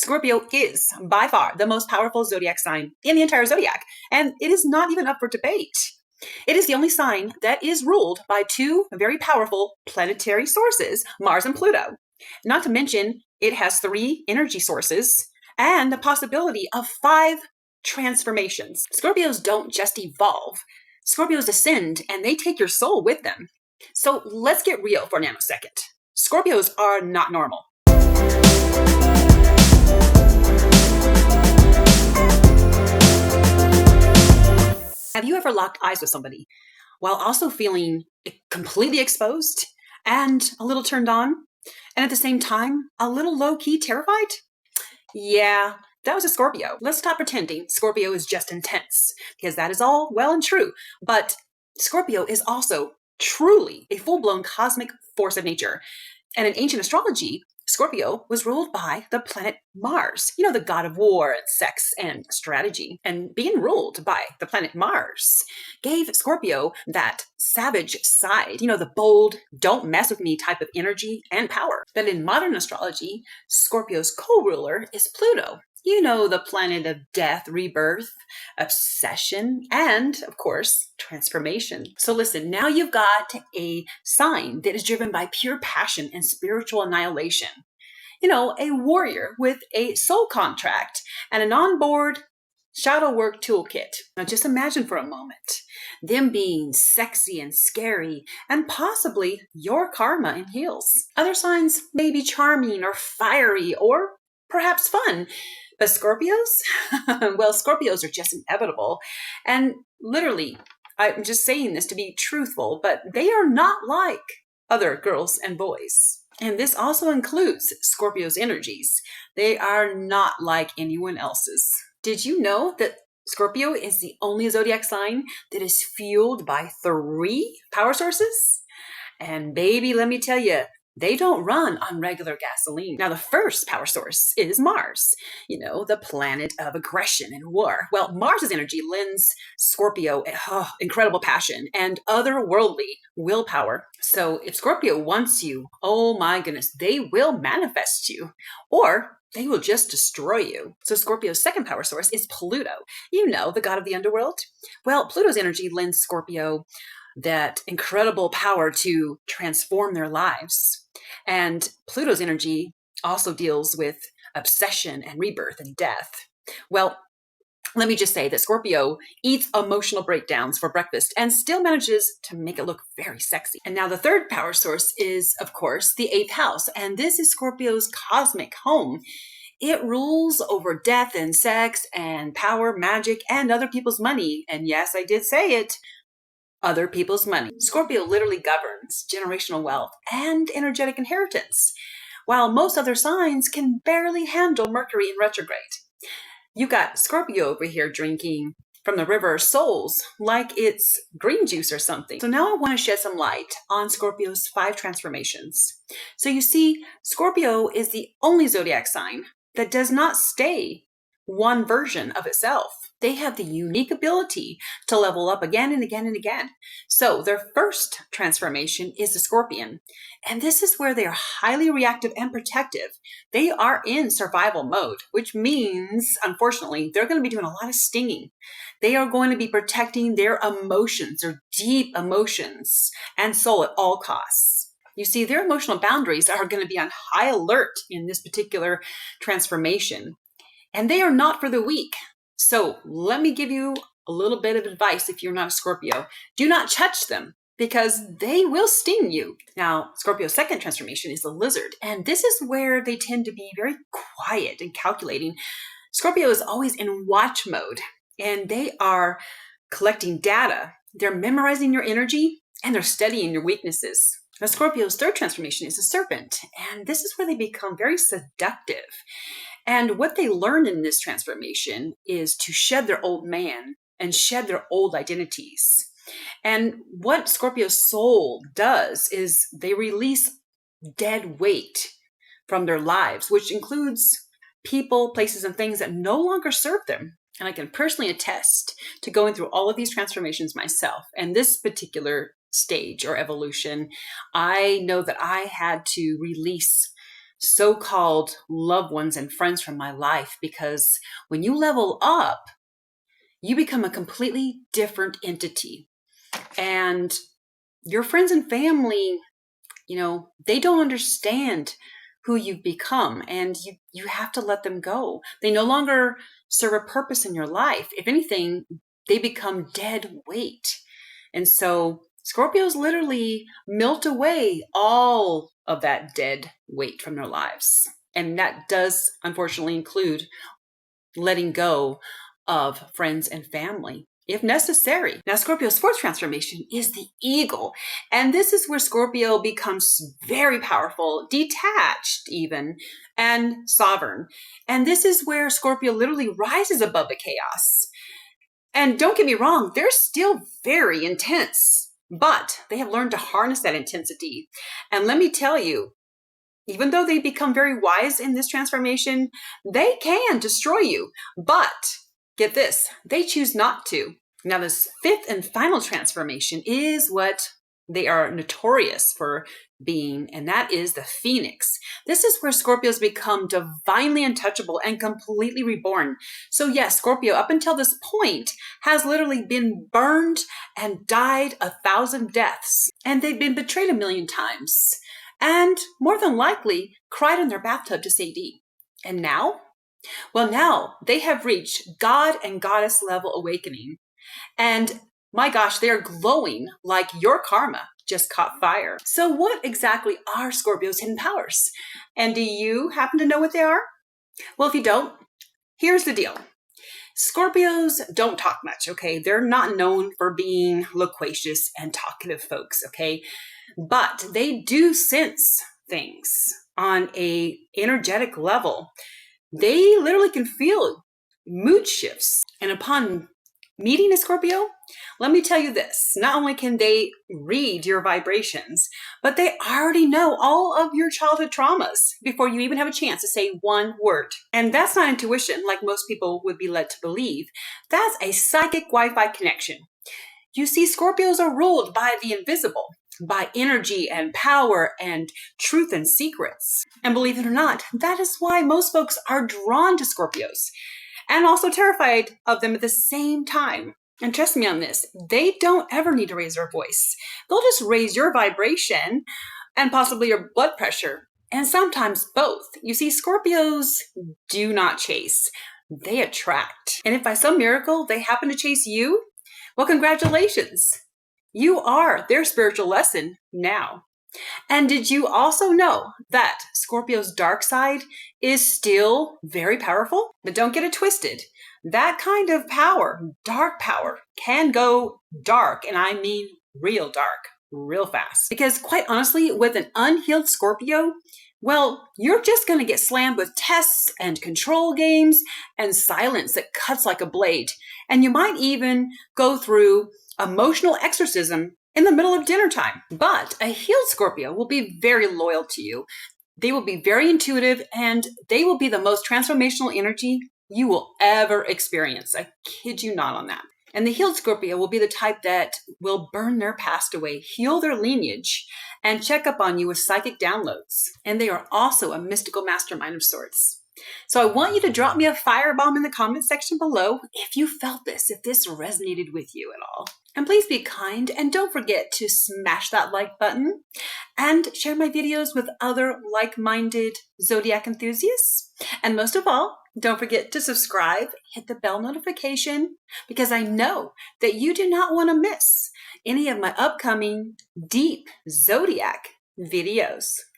Scorpio is by far the most powerful zodiac sign in the entire zodiac, and it is not even up for debate. It is the only sign that is ruled by two very powerful planetary sources, Mars and Pluto. Not to mention, it has 3 energy sources and the possibility of 5 transformations. Scorpios don't just evolve. Scorpios ascend and they take your soul with them. So let's get real for a nanosecond. Scorpios are not normal. Have you ever locked eyes with somebody while also feeling completely exposed and a little turned on, and at the same time, a little low-key terrified? Yeah, that was a Scorpio. Let's stop pretending Scorpio is just intense, because that is all well and true. But Scorpio is also truly a full-blown cosmic force of nature. And in ancient astrology, Scorpio was ruled by the planet Mars, the god of war and sex and strategy. And being ruled by the planet Mars gave Scorpio that savage side, the bold, don't mess with me type of energy and power. But in modern astrology, Scorpio's co-ruler is Pluto. The planet of death, rebirth, obsession, and, of course, transformation. So listen, now you've got a sign that is driven by pure passion and spiritual annihilation. A warrior with a soul contract and an onboard shadow work toolkit. Now just imagine for a moment them being sexy and scary and possibly your karma in heels. Other signs may be charming or fiery or perhaps fun. But Scorpios? Well, Scorpios are just inevitable. And literally, I'm just saying this to be truthful, but they are not like other girls and boys. And this also includes Scorpio's energies. They are not like anyone else's. Did you know that Scorpio is the only zodiac sign that is fueled by 3 power sources? And baby, let me tell you, they don't run on regular gasoline. Now, the first power source is Mars, the planet of aggression and war. Well, Mars's energy lends Scorpio incredible passion and otherworldly willpower. So if Scorpio wants you, oh my goodness, they will manifest you, or they will just destroy you. So Scorpio's second power source is Pluto, the god of the underworld. Well, Pluto's energy lends Scorpio that incredible power to transform their lives. And Pluto's energy also deals with obsession and rebirth and death. Well, let me just say that Scorpio eats emotional breakdowns for breakfast and still manages to make it look very sexy. And now the third power source is, of course, the 8th house. And this is Scorpio's cosmic home. It rules over death and sex and power, magic, and other people's money. And yes, I did say it. Other people's money. Scorpio literally governs generational wealth and energetic inheritance, while most other signs can barely handle Mercury in retrograde. You got Scorpio over here drinking from the river souls like it's green juice or something. So now I want to shed some light on Scorpio's 5 transformations. So you see, Scorpio is the only zodiac sign that does not stay one version of itself. They have the unique ability to level up again and again and again. So their first transformation is the Scorpion. And this is where they are highly reactive and protective. They are in survival mode, which means, unfortunately, they're going to be doing a lot of stinging. They are going to be protecting their emotions, their deep emotions and soul at all costs. You see, their emotional boundaries are going to be on high alert in this particular transformation. And they are not for the weak. So let me give you a little bit of advice if you're not a Scorpio. Do not touch them because they will sting you. Now, Scorpio's second transformation is the Lizard. And this is where they tend to be very quiet and calculating. Scorpio is always in watch mode and they are collecting data. They're memorizing your energy and they're studying your weaknesses. Now, Scorpio's third transformation is the Serpent. And this is where they become very seductive. And what they learn in this transformation is to shed their old man and shed their old identities. And what Scorpio's soul does is they release dead weight from their lives, which includes people, places, and things that no longer serve them. And I can personally attest to going through all of these transformations myself. And this particular stage or evolution, I know that I had to release so-called loved ones and friends from my life, because when you level up, you become a completely different entity. And your friends and family, they don't understand who you've become, and you have to let them go. They no longer serve a purpose in your life. If anything, they become dead weight. And so Scorpios literally melt away all of that dead weight from their lives. And that does unfortunately include letting go of friends and family, if necessary. Now, Scorpio's fourth transformation is the eagle. And this is where Scorpio becomes very powerful, detached even, and sovereign. And this is where Scorpio literally rises above the chaos. And don't get me wrong, they're still very intense, but they have learned to harness that intensity. And let me tell you, even though they become very wise in this transformation, they can destroy you. But get this, they choose not to. Now, this fifth and final transformation is what they are notorious for being, and that is the Phoenix. This is where Scorpios become divinely untouchable and completely reborn. So yes, Scorpio, up until this point, has literally been burned and died 1,000 deaths, and they've been betrayed 1,000,000 times. And more than likely cried in their bathtub to say D. And now? Well, now they have reached God and goddess level awakening. And my gosh, they are glowing like your karma just caught fire. So what exactly are Scorpio's hidden powers? And do you happen to know what they are? Well, if you don't, here's the deal. Scorpios don't talk much, okay? They're not known for being loquacious and talkative folks, okay? But they do sense things on a energetic level. They literally can feel mood shifts. And upon meeting a Scorpio, let me tell you this, not only can they read your vibrations, but they already know all of your childhood traumas before you even have a chance to say one word. And that's not intuition like most people would be led to believe. That's a psychic Wi-Fi connection. You see, Scorpios are ruled by the invisible, by energy and power and truth and secrets. And believe it or not, that is why most folks are drawn to Scorpios and also terrified of them at the same time. And trust me on this, they don't ever need to raise their voice. They'll just raise your vibration and possibly your blood pressure, and sometimes both. You see, Scorpios do not chase, they attract. And if by some miracle they happen to chase you, well, congratulations. You are their spiritual lesson now. And did you also know that Scorpio's dark side is still very powerful? But don't get it twisted. That kind of power, dark power, can go dark, and I mean real dark, real fast. Because quite honestly, with an unhealed Scorpio, well, you're just going to get slammed with tests and control games and silence that cuts like a blade. And you might even go through emotional exorcism in the middle of dinner time. But a healed Scorpio will be very loyal to you. They will be very intuitive, and they will be the most transformational energy you will ever experience. I kid you not on that. And the healed Scorpio will be the type that will burn their past away, heal their lineage, and check up on you with psychic downloads. And they are also a mystical mastermind of sorts. So I want you to drop me a firebomb in the comment section below if you felt this, if this resonated with you at all. And please be kind, and don't forget to smash that like button and share my videos with other like-minded Zodiac enthusiasts. And most of all, don't forget to subscribe, hit the bell notification, because I know that you do not want to miss any of my upcoming deep Zodiac videos.